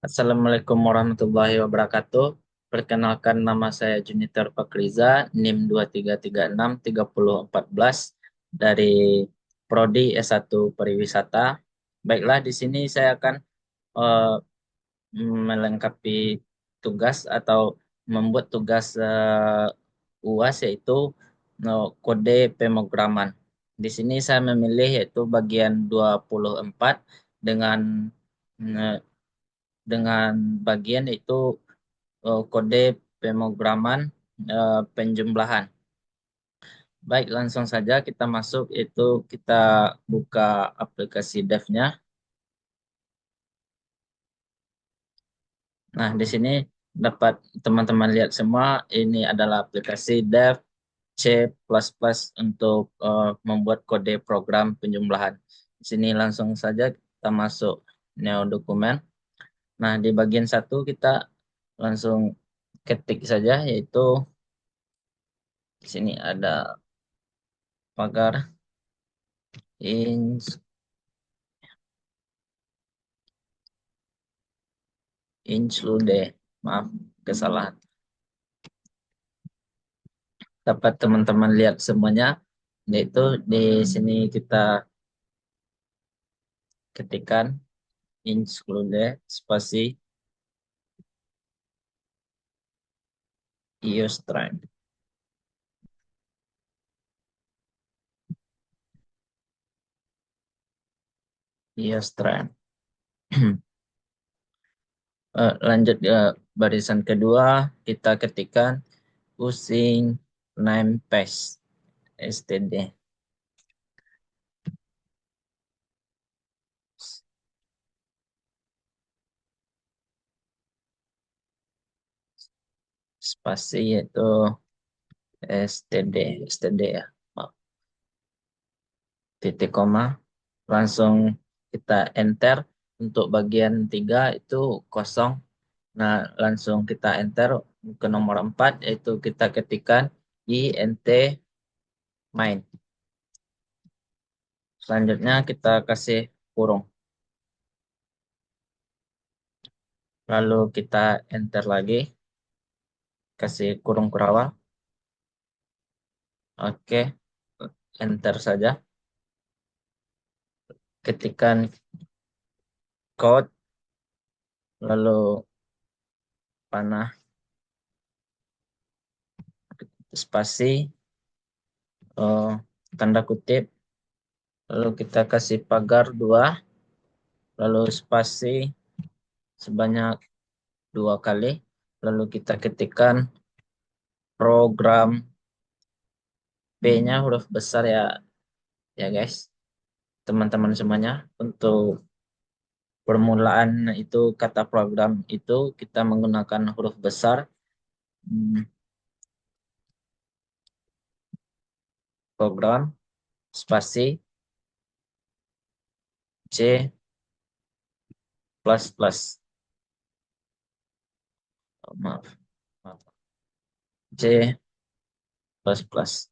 Assalamualaikum warahmatullahi wabarakatuh. Perkenalkan, nama saya Juniper Fakriza, NIM 23363014 dari Prodi S1 Pariwisata. Baiklah, di sini saya akan eh, melengkapi tugas atau membuat tugas UAS, yaitu kode pemrograman. Di sini saya memilih yaitu bagian 24 dengan eh, dengan bagian itu kode pemrograman penjumlahan. Baik, langsung saja kita masuk, itu kita buka aplikasi Dev-nya. Nah, di sini dapat teman-teman lihat semua, ini adalah aplikasi Dev C++ untuk membuat kode program penjumlahan. Di sini langsung saja kita masuk neo dokumen. Nah, di bagian satu kita langsung ketik saja, yaitu di sini ada pagar ins include, maaf kesalahan. Dapat teman-teman lihat semuanya, yaitu di sini kita ketikkan include spasi iostream. Iostream. Lanjut ke barisan kedua, kita ketikkan using name paste std. Spasi yaitu std ya, maaf, titik koma, langsung kita enter. Untuk bagian 3 itu kosong. Nah, langsung kita enter ke nomor 4, yaitu kita ketikkan int main. Selanjutnya kita kasih kurung. Lalu kita enter lagi, kasih kurung kurawal. Oke, enter saja. Ketikkan code, lalu panah, spasi, eh, tanda kutip, lalu kita kasih pagar 2, lalu spasi sebanyak 2 kali, lalu kita ketikkan program, P-nya huruf besar ya, ya guys, teman-teman semuanya. Untuk permulaan itu kata program itu kita menggunakan huruf besar. Hmm, Program spasi C plus plus. Oh, maaf, C plus plus.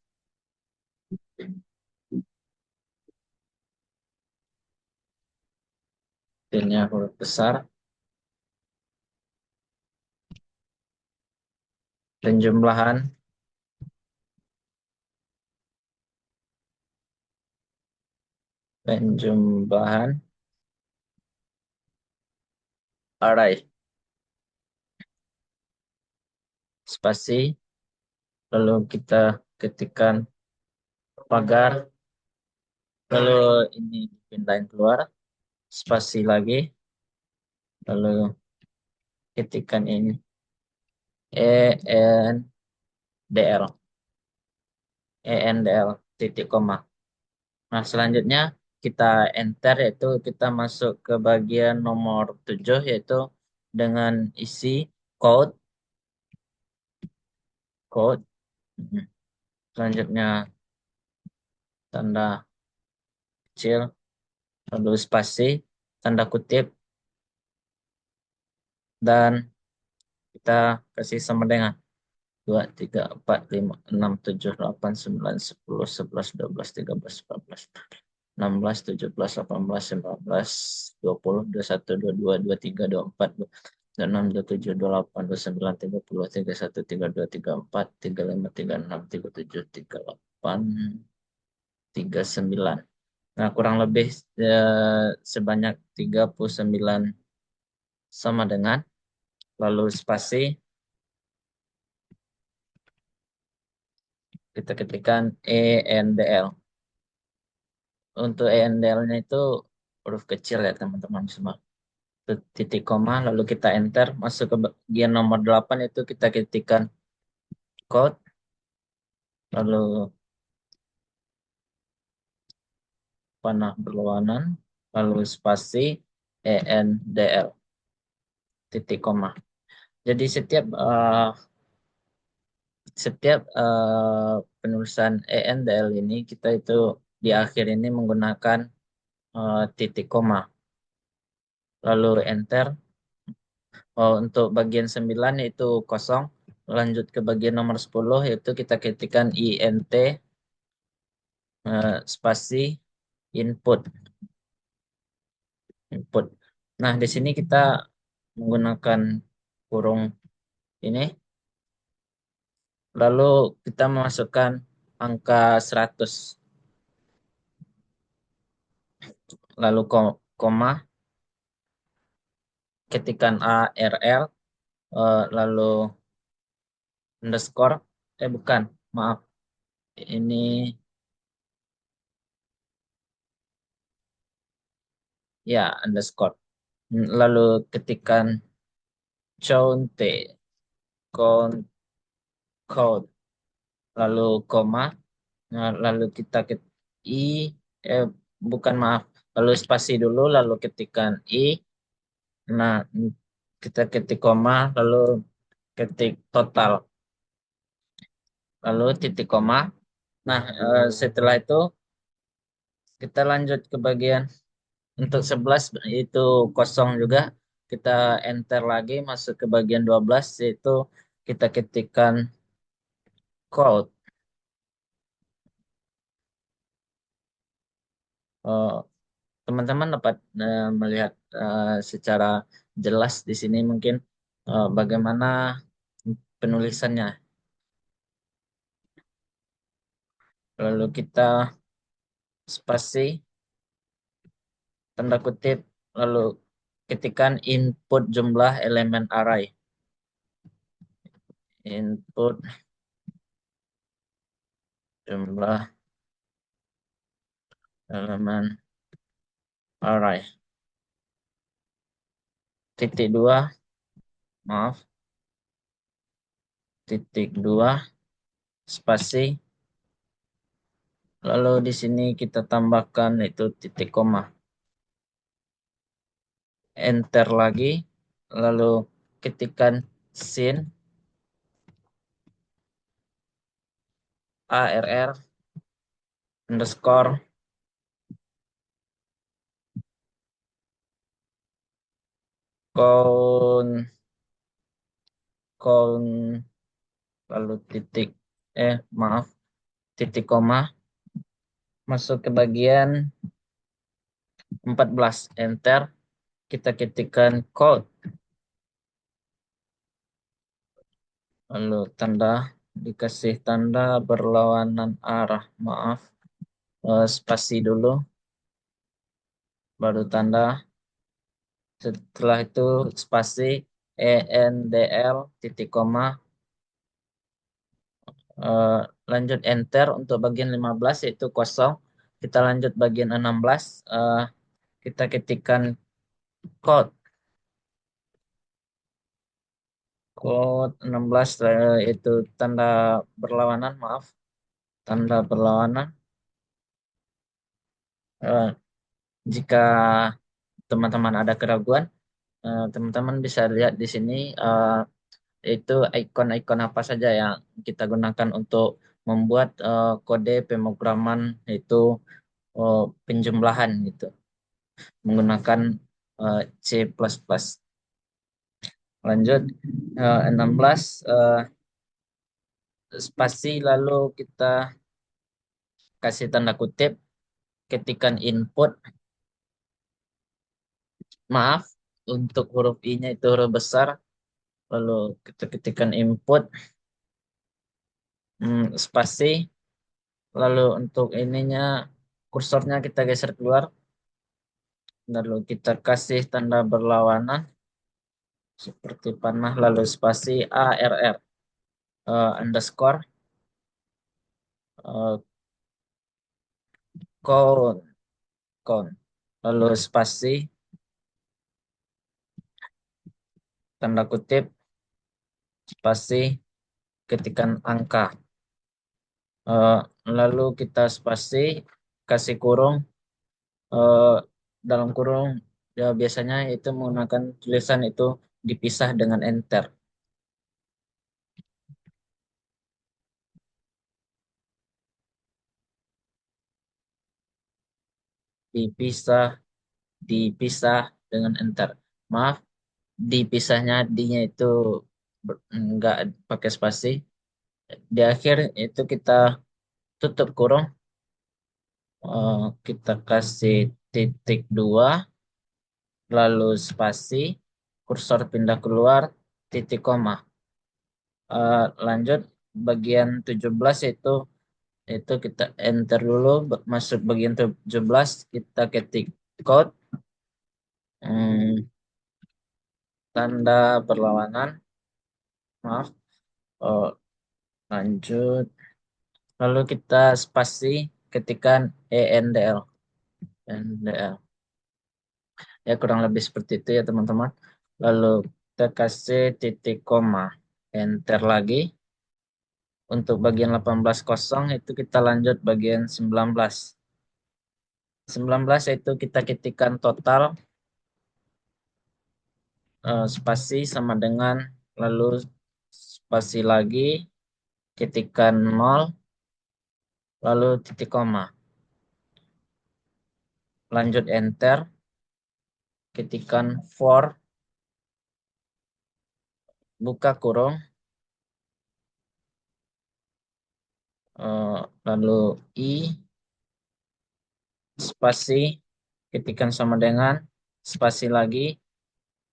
P-nya huruf besar. Penjumlahan penjumlahan array, spasi, lalu kita ketikkan pagar, lalu ini dipindahin keluar, spasi lagi, lalu ketikkan ini endl endl titik koma. Nah, selanjutnya kita enter, yaitu kita masuk ke bagian nomor 7, yaitu dengan isi code code. Selanjutnya tanda kecil, lalu spasi, tanda kutip, dan kita kasih sama dengan 2, 3, 4, 5, 6, 7, 8, 9, 10, 11, 12, 13, 14. 16, 17, 18, 19, 20, 21, 22, 23, 24, 26, 27, 28, 29, 30, 31, 32, 34, 35, 36, 37, 38, 39. Nah, kurang lebih sebanyak 39 sama dengan, lalu spasi, kita ketikkan ENDL. Untuk ENDL-nya itu huruf kecil ya teman-teman semua. Titik koma, lalu kita enter, masuk ke bagian nomor 8 itu kita ketikkan code, lalu panah berlawanan, lalu spasi, ENDL, titik koma. Jadi setiap penulisan ENDL ini kita itu di akhir ini menggunakan titik koma, lalu enter. Untuk bagian 9 itu kosong. Lanjut ke bagian nomor 10 yaitu kita ketikkan INT spasi input. Input. Nah, di sini kita menggunakan kurung ini. Lalu kita memasukkan angka 100. Lalu koma, ketikkan ARL, lalu underscore, bukan, maaf. Ini ya underscore. Lalu ketikkan conte, code, lalu koma, nah, lalu kita i, eh, bukan maaf, lalu spasi dulu, lalu ketikkan i, nah kita ketik koma, lalu ketik total, lalu titik koma. Nah, setelah itu kita lanjut ke bagian untuk 11 itu kosong juga, kita enter lagi masuk ke bagian 12 yaitu kita ketikkan code. Eh, Teman-teman dapat melihat secara jelas di sini mungkin bagaimana penulisannya. Lalu kita spasi, tanda kutip, lalu ketikkan input jumlah elemen array. Input jumlah elemen array. Titik dua, maaf, titik dua, spasi. Lalu di sini kita tambahkan itu titik koma. Enter lagi, lalu ketikkan sin ARR underscore count, count, lalu maaf, titik koma, masuk ke bagian 14, enter, kita ketikkan code, lalu dikasih tanda berlawanan arah, maaf, spasi dulu, baru tanda, setelah itu spasi, ENDL, titik koma, eh, lanjut enter untuk bagian 15 yaitu kosong. Kita lanjut bagian 16, kita ketikkan code. Code 16 itu tanda berlawanan, maaf. Tanda berlawanan. Eh, Jika teman-teman ada keraguan, teman-teman bisa lihat di sini itu ikon-ikon apa saja yang kita gunakan untuk membuat kode pemrograman itu penjumlahan gitu menggunakan C++. Lanjut 16 spasi lalu kita kasih tanda kutip ketikan input, maaf, untuk huruf I-nya itu huruf besar, lalu kita ketikkan input, spasi, lalu untuk ininya kursornya kita geser keluar, lalu kita kasih tanda berlawanan seperti panah, lalu spasi ARR, underscore, eh, count, count, lalu spasi, tanda kutip, spasi, ketikan angka. Eh, Lalu kita spasi, kasih kurung, eh, dalam kurung, ya biasanya itu menggunakan tulisan itu dipisah dengan enter. Dipisah, dipisah dengan enter. Maaf, dipisahnya D-nya itu enggak pakai spasi. Di akhir itu kita tutup kurung, kita kasih titik dua, lalu spasi, kursor pindah keluar, titik koma. Lanjut bagian 17 itu kita enter dulu, masuk bagian 17 kita ketik code, hmm, tanda perlawanan, maaf, oh, lanjut, lalu kita spasi ketikan ENDL, NDL, ya kurang lebih seperti itu ya teman-teman. Lalu kita kasih titik koma, enter lagi. Untuk bagian 18 kosong itu kita lanjut bagian 19. 19 itu kita ketikkan total, spasi sama dengan, lalu spasi lagi, ketikan 0, lalu titik koma. Lanjut enter, ketikan for, buka kurung, lalu I, spasi, ketikan sama dengan, spasi lagi,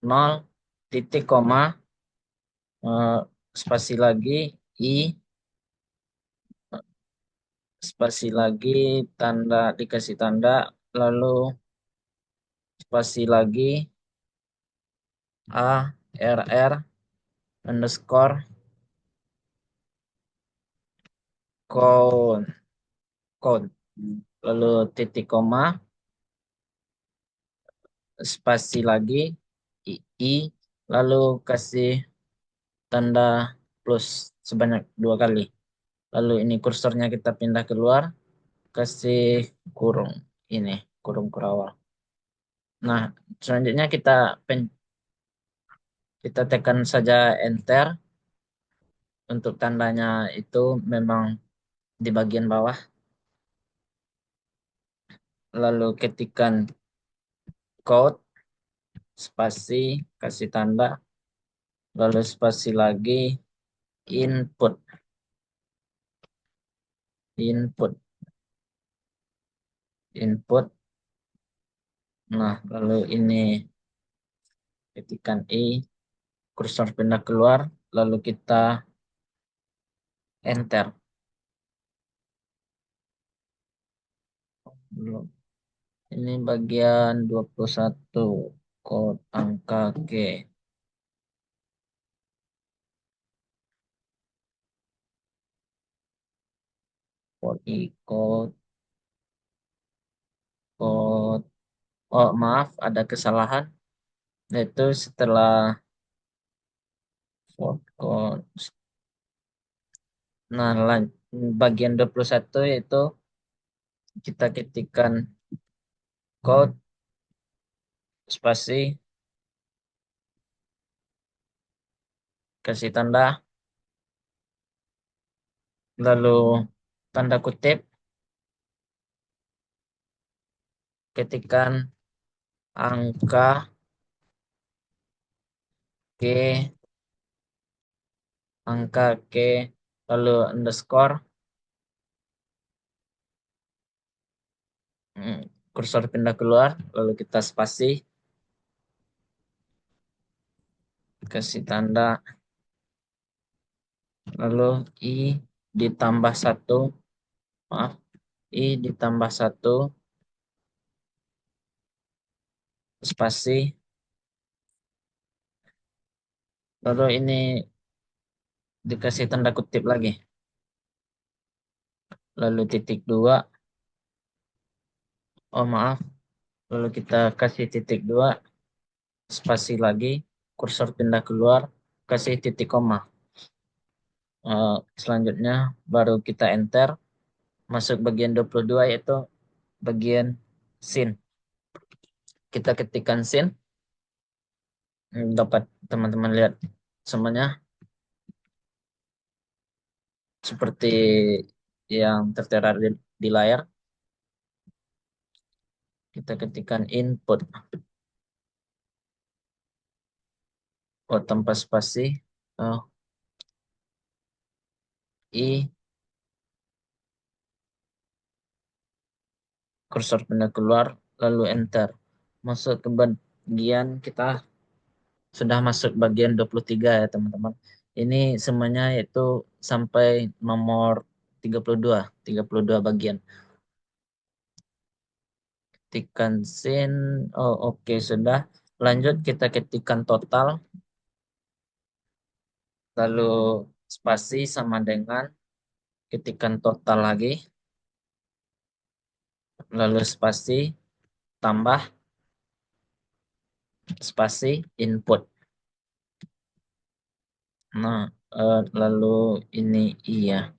0, titik koma, eh, spasi lagi, I, spasi lagi, tanda dikasih tanda, lalu spasi lagi, A, RR, underscore, count, count. Lalu titik koma, spasi lagi, I, lalu kasih tanda plus sebanyak 2 kali. Lalu ini kursornya kita pindah keluar, kasih kurung, ini kurung kurawal. Nah, selanjutnya kita tekan saja enter. Untuk tandanya itu memang di bagian bawah. Lalu ketikkan code, spasi, kasih tanda, lalu spasi lagi, input, input, input. Nah, lalu ini ketikkan I, kursor pindah keluar, lalu kita enter. Belum. Ini bagian 21, kode angka G. Kode I, kode. Oh, maaf, ada kesalahan. Yaitu setelah kode. Nah, bagian 21 yaitu kita ketikkan code, spasi, kasih tanda, lalu tanda kutip, ketikkan angka G, angka G, lalu underscore, Hmm, Kursor pindah keluar, lalu kita spasi, kasih tanda, lalu I ditambah satu, maaf, I ditambah satu, spasi, lalu ini dikasih tanda kutip lagi, lalu titik dua, oh maaf, lalu kita kasih titik dua, spasi lagi, kursor pindah keluar, kasih titik koma. Selanjutnya baru kita enter, masuk bagian 22 yaitu bagian scene. Kita ketikkan scene, dapat teman-teman lihat semuanya seperti yang tertera di layar. Kita ketikkan input, oh tanpa spasi, oh, I, kursor pindah keluar, lalu enter. Masuk ke bagian, kita sudah masuk bagian 23 ya teman-teman. Ini semuanya yaitu sampai nomor 32 bagian. Ketikkan scene, oh oke sudah. Lanjut kita ketikkan total, lalu spasi sama dengan ketikkan total lagi, lalu spasi tambah spasi input. Nah, lalu ini iya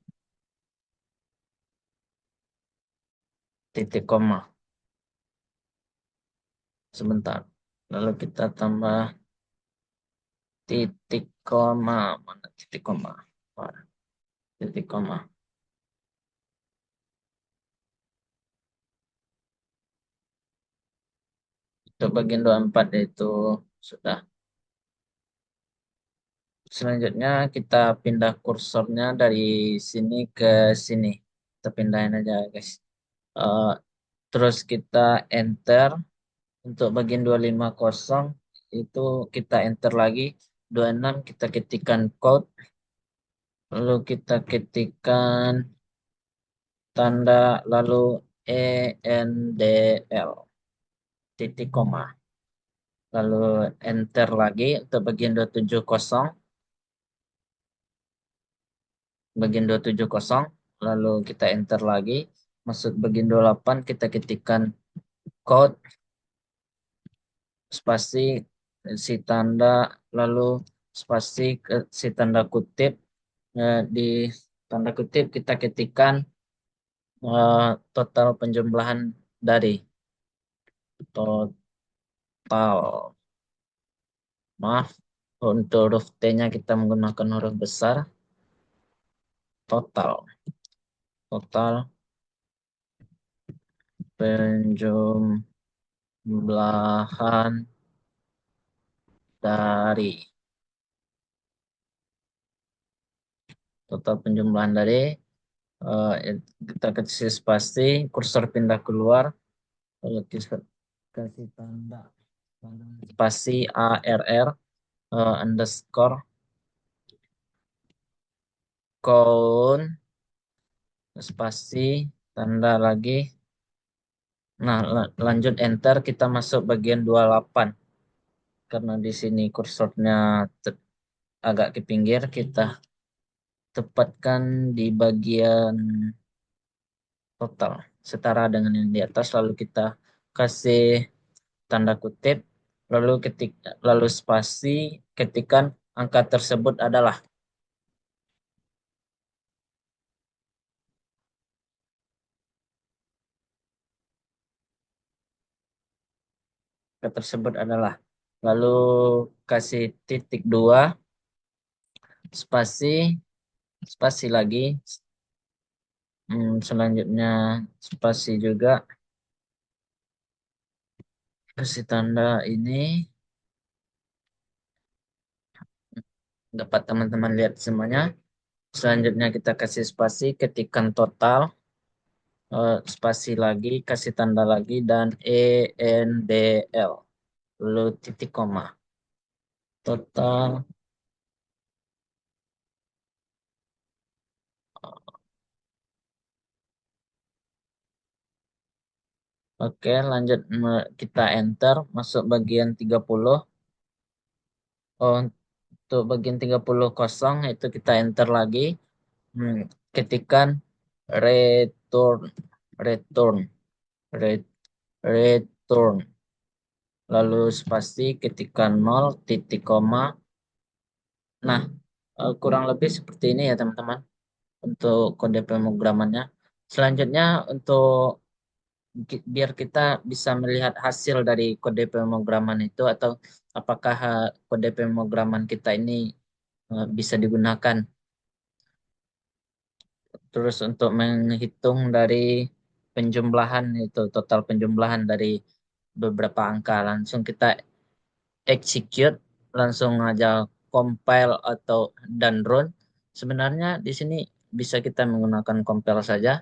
titik koma. Sebentar. Lalu kita tambah titik koma. Mana titik koma? Wah, titik koma. Untuk bagian 24 itu sudah. Selanjutnya kita pindah kursornya dari sini ke sini. Kita pindahin aja guys. Eh, Terus kita enter. Untuk bagian 250 itu kita enter lagi. 26 kita ketikkan code. Lalu kita ketikkan tanda lalu ENDL titik koma. Lalu enter lagi untuk bagian 270, bagian 270, lalu kita enter lagi, masuk bagian 28 kita ketikkan code, spasi, si tanda, lalu spasi si tanda kutip, di tanda kutip kita ketikkan total penjumlahan dari total, maaf, untuk huruf T-nya kita menggunakan huruf besar, total, total penjumlahan dari, total penjumlahan dari, eh, kita kasih spasi, kursor pindah keluar, lalu kita kasih tanda spasi ARR, underscore count, spasi tanda lagi. Nah, lanjut enter, kita masuk bagian 28. Karena di sini kursornya agak ke pinggir, kita tepatkan di bagian total setara dengan yang di atas, lalu kita kasih tanda kutip, lalu lalu spasi, ketikan angka tersebut adalah, lalu kasih titik dua, spasi, spasi lagi, selanjutnya spasi juga, kasih tanda ini, dapat teman-teman lihat semuanya. Selanjutnya kita kasih spasi, ketikkan total, spasi lagi, kasih tanda lagi, dan ENDL, lalu titik koma. Total, oke lanjut, kita enter, masuk bagian 30. Oh, untuk bagian 30 kosong, itu kita enter lagi. Hmm, Ketikkan return, return, re- return. Lalu spasi, ketikkan 0, titik koma. Nah, kurang lebih seperti ini ya teman-teman untuk kode pemrogramannya. Selanjutnya untuk biar kita bisa melihat hasil dari kode pemrograman itu, atau apakah kode pemrograman kita ini bisa digunakan. Terus untuk menghitung dari penjumlahan itu, total penjumlahan dari beberapa angka, langsung kita execute, langsung aja compile atau dan run. Sebenarnya di sini bisa kita menggunakan compile saja,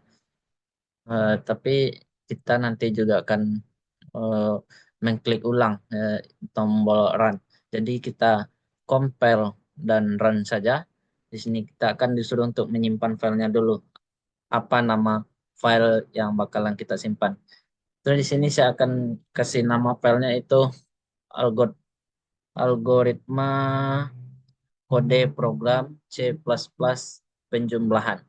tapi kita nanti juga akan eh, mengklik ulang tombol run. Jadi kita compile dan run saja. Di sini kita akan disuruh untuk menyimpan filenya dulu. Apa nama file yang bakalan kita simpan? Terus di sini saya akan kasih nama filenya itu algot algoritma kode program C++ penjumlahan.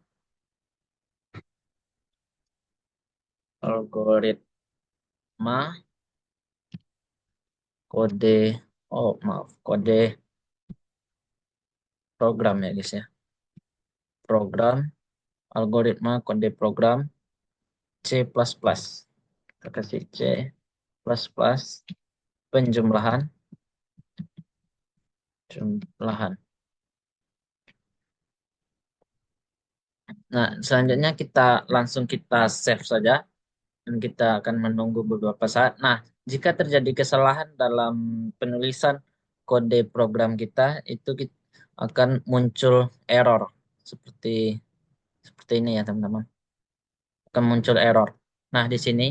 Algoritma kode, oh maaf, kode program ya guys ya. Program, algoritma kode program C++. Kita kasih C++ penjumlahan, jumlahan. Nah, selanjutnya kita save saja dan kita akan menunggu beberapa saat. Nah, jika terjadi kesalahan dalam penulisan kode program kita, itu akan muncul error seperti seperti ini ya teman-teman. Akan muncul error. Nah, di sini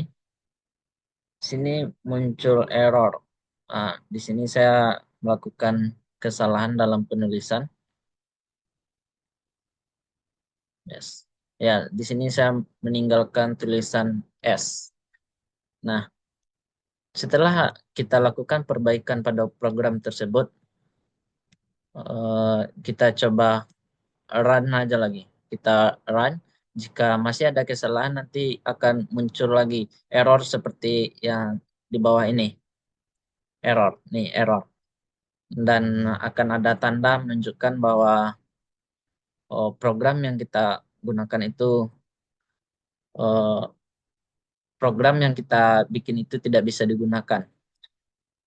muncul error. Nah, di sini saya melakukan kesalahan dalam penulisan. Yes. Ya, di sini saya meninggalkan tulisan S. Nah, setelah kita lakukan perbaikan pada program tersebut, kita coba run aja lagi. Kita run. Jika masih ada kesalahan, nanti akan muncul lagi error seperti yang di bawah ini. Error, nih error. Dan akan ada tanda menunjukkan bahwa program yang kita gunakan itu, eh, program yang kita bikin itu tidak bisa digunakan.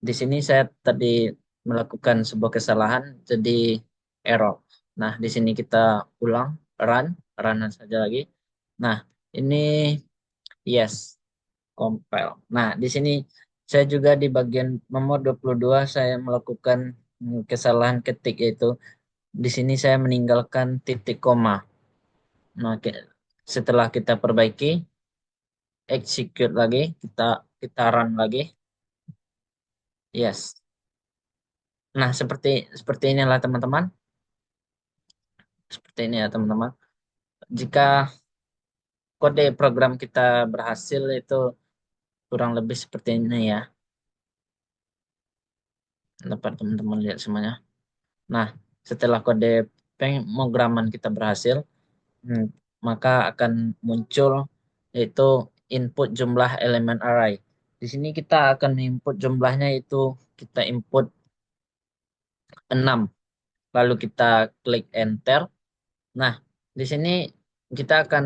Di sini saya tadi melakukan sebuah kesalahan, jadi error. Nah, di sini kita ulang, run, run saja lagi. Nah, ini yes, compile. Nah, di sini saya juga di bagian nomor 22 saya melakukan kesalahan ketik, yaitu di sini saya meninggalkan titik koma. Nah, setelah kita perbaiki, execute lagi, kita run lagi. Yes. Nah, seperti seperti inilah teman-teman. Seperti ini ya teman-teman. Jika kode program kita berhasil, itu kurang lebih seperti ini ya. Dapat teman-teman lihat semuanya. Nah, setelah kode pemrograman kita berhasil, hmm, maka akan muncul yaitu input jumlah elemen array. Di sini kita akan input jumlahnya, itu kita input 6. Lalu kita klik enter. Nah, di sini kita akan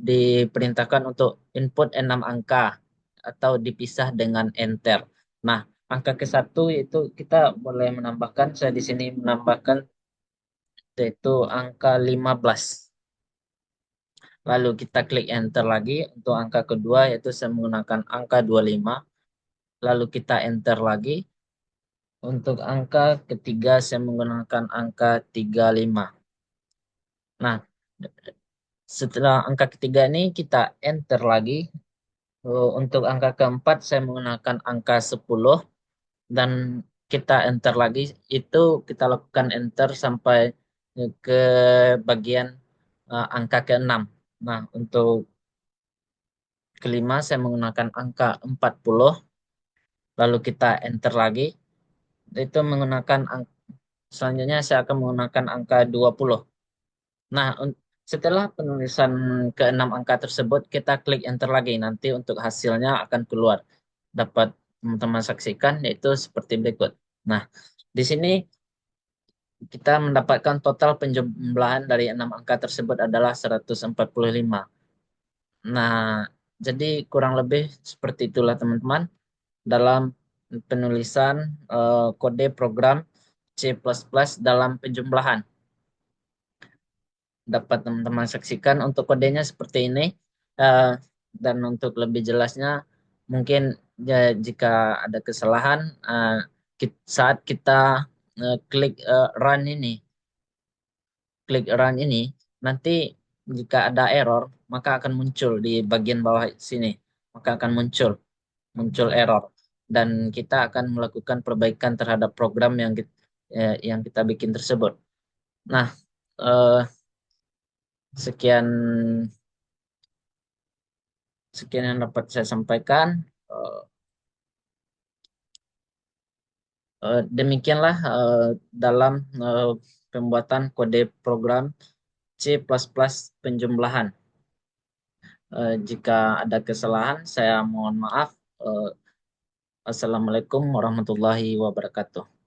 diperintahkan untuk input 6 angka atau dipisah dengan enter. Nah, angka ke satu itu kita boleh menambahkan, saya di sini menambahkan yaitu angka 15. Lalu kita klik enter lagi untuk angka kedua, yaitu saya menggunakan angka 25. Lalu kita enter lagi. Untuk angka ketiga saya menggunakan angka 35. Nah, Setelah angka ketiga ini kita enter lagi. Untuk angka keempat saya menggunakan angka 10 dan kita enter lagi. Itu kita lakukan enter sampai ke bagian angka keenam. Nah, untuk kelima saya menggunakan angka 40, lalu kita enter lagi. Itu menggunakan selanjutnya saya akan menggunakan angka 20. Nah, setelah penulisan keenam angka tersebut, kita klik enter lagi. Nanti untuk hasilnya akan keluar. Dapat teman-teman saksikan, yaitu seperti berikut. Nah, di sini kita mendapatkan total penjumlahan dari enam angka tersebut adalah 145. Nah, jadi kurang lebih seperti itulah teman-teman dalam penulisan kode program C++ dalam penjumlahan. Dapat teman-teman saksikan untuk kodenya seperti ini. Eh, dan untuk lebih jelasnya, mungkin ya, jika ada kesalahan saat kita klik run ini, nanti jika ada error, maka akan muncul di bagian bawah sini, maka akan muncul error dan kita akan melakukan perbaikan terhadap program yang kita bikin tersebut. Nah, eh, sekian sekian yang dapat saya sampaikan. Eh, Demikianlah dalam pembuatan kode program C++ penjumlahan. Jika ada kesalahan, saya mohon maaf. Eh, Assalamualaikum warahmatullahi wabarakatuh.